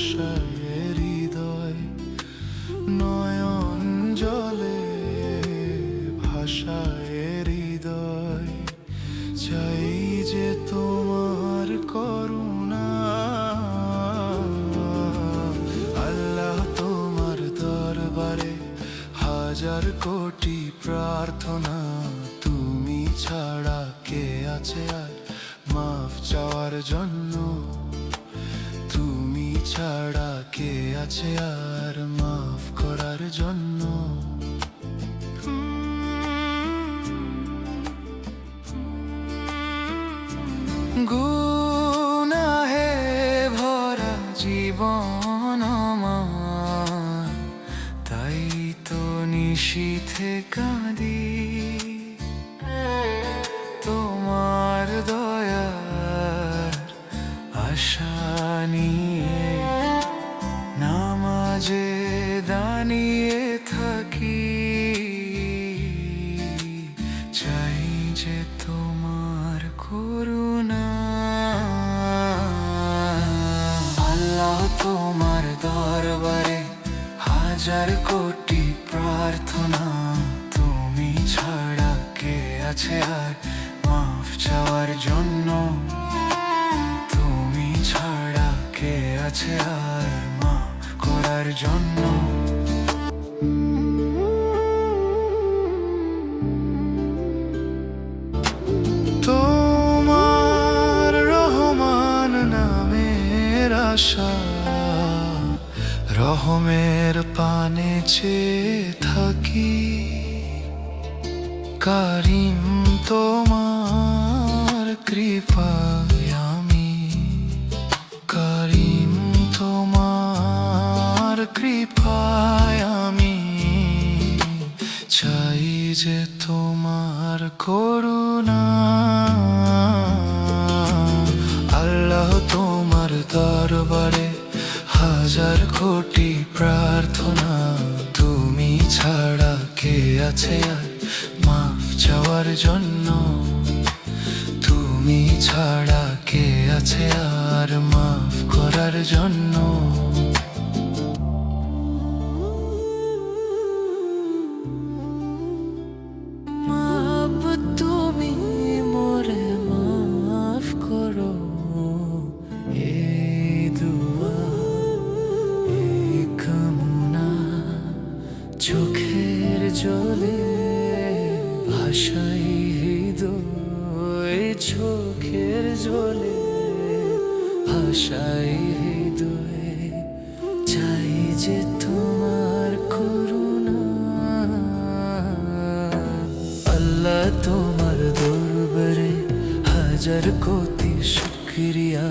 ভাষায় হৃদয়, নয়ন জলে ভাষায় হৃদয়। চাই যে তোমার করুণা, আল্লাহ তোমার দরবারে হাজার কোটি প্রার্থনা। তুমি ছাড়া কে আছে আর মাফ চাওয়ার জন্য? তুমি ছাড়া কে আছে আর মাফ করার জন্য? গুনাহে ভরা জীবন আমার, তাই তো নিশীথে কাঁদি। তোমার দয়ার আশা নিয়ে নামাজে দাঁড়িয়ে থাকি। চাই যে তোমার করুণা, আল্লাহ তোমার দরবারে হাজার কোটি প্রার্থনা। তুমি ছাড়া কে আছে আর মাফ চাওয়ার জন্য? তুমি ছাড়া কে আছে আর মাফ করার জন্য? তোমার রহমান নামের আশা, রহমের পানে চেয়ে থাকি। কারিম তোমার কৃপায় আমি, কারিম তোমার কৃপায় আমি। চাই যে তোমার করুণা, আল্লাহ তোমার দরবারে হাজার কোটি প্রার্থনা। তুমি ছাড়া কে আছে আর মাফ চাওয়ার জন্য? তুমি ছাড়া কে আছে আর মাফ করার জন্য? তুমি মোরে মাফ করো, এই দুয়া এই কামনা। চোখের জলে ভাষাই হৃদয়, চোখের জলে ভাষাই হৃদয়। চাই যে তোমার করুণা, আল্লাহ তোমার দরবারে হাজার কোটি শুকরিয়া।